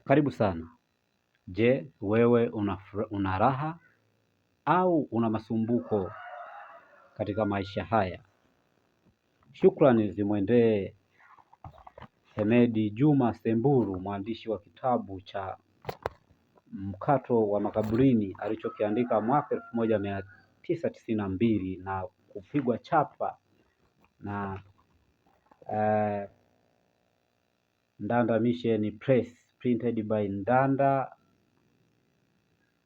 Karibu sana. Je, wewe una raha au una masumbuko katika maisha haya? Shukrani zimwendee Hemedi Juma Semburu, mwandishi wa kitabu cha Mkato wa Makaburini alichokiandika mwaka 1992 na kupigwa chapa na Ndanda Mission Press, printed by Ndanda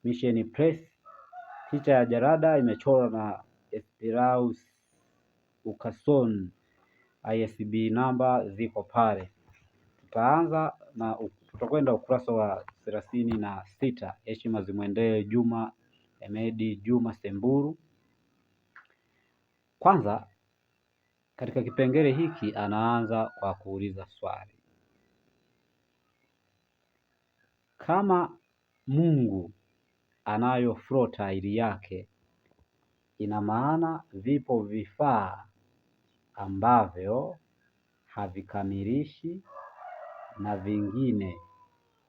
Mission Press. Picha ya jarada imechorwa na Esperaus Ukason. ISB namba ziko pale. Tutakwenda ukurasa wa 36. Heshima zimwendee Juma Hemedi Juma Semburu. Kwanza, katika kipengele hiki anaanza kwa kuuliza swali: kama Mungu anayo floor tile yake, ina maana vipo vifaa ambavyo havikamilishi na vingine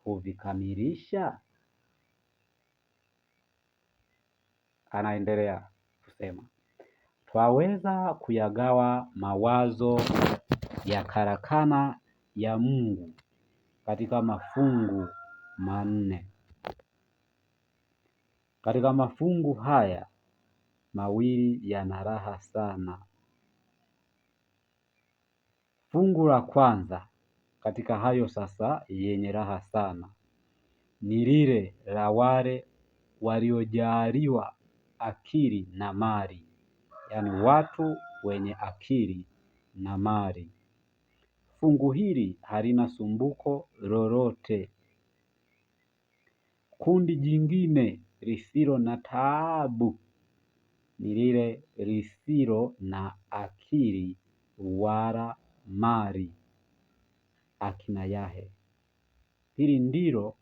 huvikamilisha? Anaendelea kusema, twaweza kuyagawa mawazo ya karakana ya Mungu katika mafungu manne. Katika mafungu haya mawili yana raha sana. Fungu la kwanza katika hayo sasa yenye raha sana ni lile la wale waliojaliwa akili na mali, yaani watu wenye akili na mali. Fungu hili halina sumbuko lolote. Kundi jingine lisilo na taabu ni lile lisilo na akili wala mali, akina Yahe. Hili ndilo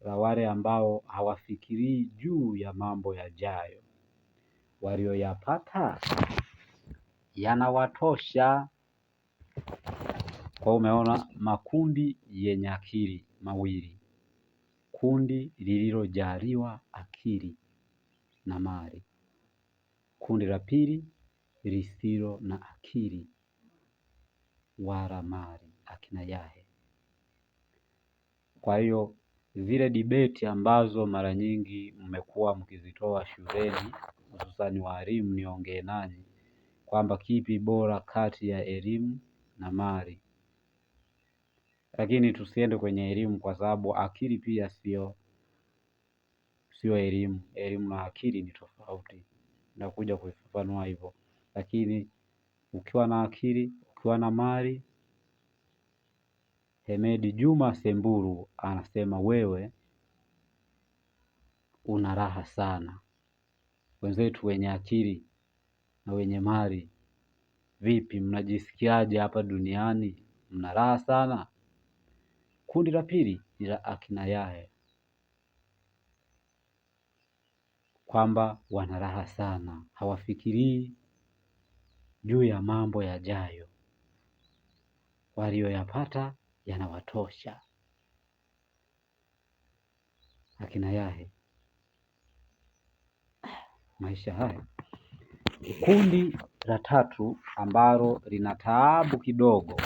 la wale ambao hawafikirii juu ya mambo yajayo, walioyapata yanawatosha. Kwa umeona makundi yenye akili mawili: kundi lililojaliwa akili na mali, kundi la pili lisilo na akili wala mali, akina Yahe. Kwa hiyo zile debate ambazo mara nyingi mmekuwa mkizitoa shuleni, hususani walimu, niongee nanyi kwamba kipi bora kati ya elimu na mali. Lakini tusiende kwenye elimu, kwa sababu akili pia sio elimu. Elimu na akili ni tofauti, nakuja kuifafanua hivyo. Lakini ukiwa na akili, ukiwa na mali, Hemedi Juma Semburu anasema wewe una raha sana. Wenzetu wenye akili na wenye mali, vipi, mnajisikiaje hapa duniani? Mna raha sana? Kundi la pili ni la akina Yahe, kwamba wana raha sana, hawafikirii juu ya mambo yajayo, walioyapata yanawatosha. Akina Yahe, maisha haya. Kundi la tatu ambalo lina taabu kidogo,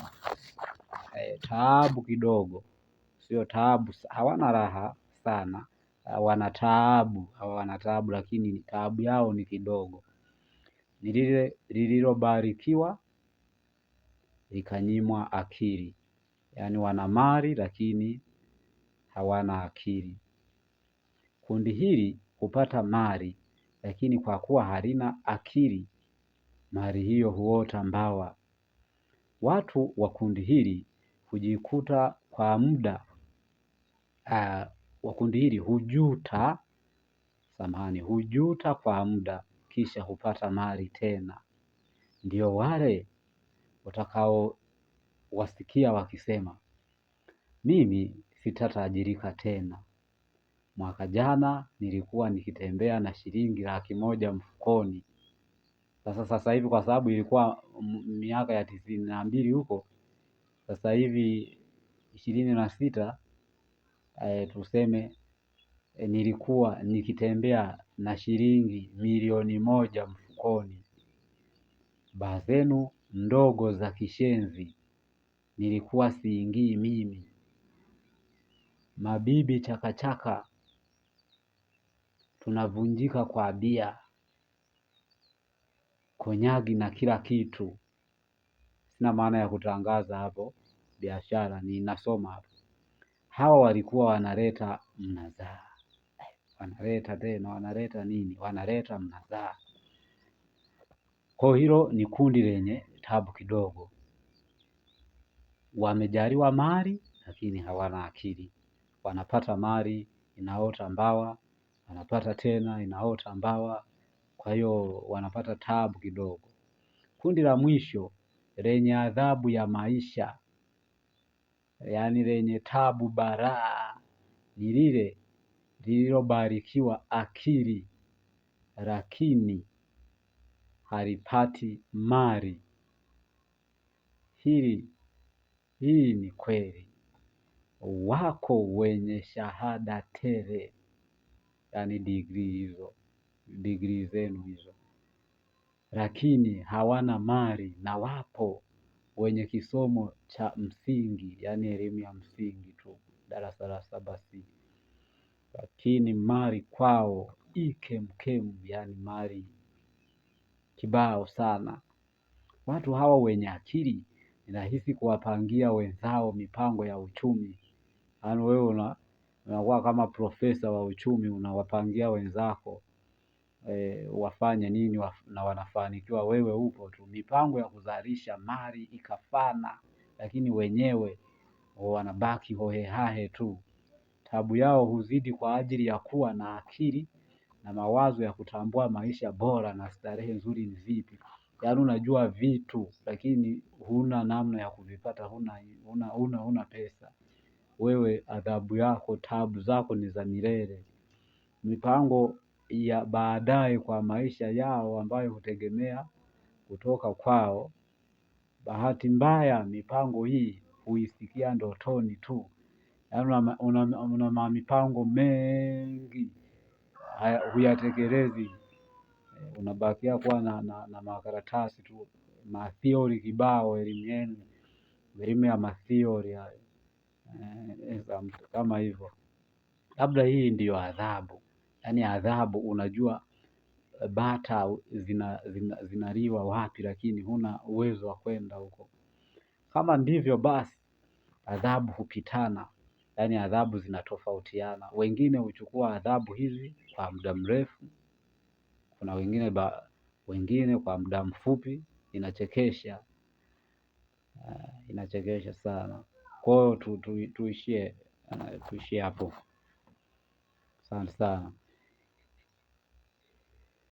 sio taabu, hawana raha sana, wana taabu, lakini taabu yao ni kidogo. Ni lile lililobarikiwa likanyimwa akili, yaani wana mali lakini hawana akili. Kundi hili hupata mali, lakini kwa kuwa halina akili, mali hiyo huota mbawa. Watu wa kundi hili hujikuta kwa muda wa kundi hili hujuta kwa muda, kisha hupata mali tena. Ndio wale utakao wasikia wakisema, mimi sitatajirika tena. Mwaka jana nilikuwa nikitembea na shilingi 100,000 mfukoni. Sasa hivi, kwa sababu ilikuwa miaka ya 92 huko, sasa hivi 26, tuseme nilikuwa nikitembea na shilingi milioni moja mfukoni, baa zenu ndogo za kishenzi nilikuwa siingii mimi, mabibi chakachaka tunavunjika kwa bia, konyagi na kila kitu. Sina maana ya kutangaza hapo biashara, ninasoma hapo. Hawa walikuwa wanaleta mnazaa, wanaleta tena, wanaleta nini? Wanaleta mnazaa. Kwa hilo ni kundi lenye tabu kidogo, wamejaliwa mali lakini hawana akili. Wanapata mali inaota mbawa, wanapata tena inaota mbawa, kwa hiyo wanapata tabu kidogo. Kundi la mwisho lenye adhabu ya maisha, yaani lenye tabu baraa, ni lile lililobarikiwa akili lakini halipati mali. Hii ni kweli. Wako wenye shahada tele, yaani degree zenu hizo, lakini hawana mali, na wapo wenye kisomo cha msingi, yaani elimu ya msingi tu, darasa la 7C, lakini mali kwao ikemkemu, yaani mali kibao sana. Watu hawa wenye akili ni rahisi kuwapangia wenzao mipango ya uchumi. Yaani wewe unakuwa kama profesa wa uchumi, unawapangia wenzako wafanye nini na wanafanikiwa, wewe upo tu mipango ya kuzalisha mali ikafana, lakini wenyewe wanabaki hohehahe tu. Tabu yao huzidi kwa ajili ya kuwa na akili na mawazo ya kutambua maisha bora na starehe nzuri ni vipi. Yaani unajua vitu lakini huna namna ya kuvipata, huna pesa. Wewe adhabu yako, tabu zako ni za milele. Mipango ya baadaye kwa maisha yao ambayo hutegemea kutoka kwao, bahati mbaya mipango hii huisikia ndotoni tu. Yaani una mipango mengi huyatekelezi, unabakia kuwa na makaratasi tu, mathiori kibao. Elimu ya mathiori hayo, kama hivyo. Labda hii ndiyo adhabu, yaani adhabu, unajua bata zinaliwa wapi, lakini huna uwezo wa kwenda huko. Kama ndivyo basi adhabu hupitana, yaani adhabu zinatofautiana. Wengine huchukua adhabu hizi kwa muda mrefu, kuna wengine kwa muda mfupi. Inachekesha sana. Kwa hiyo tuishie hapo. Asante sana.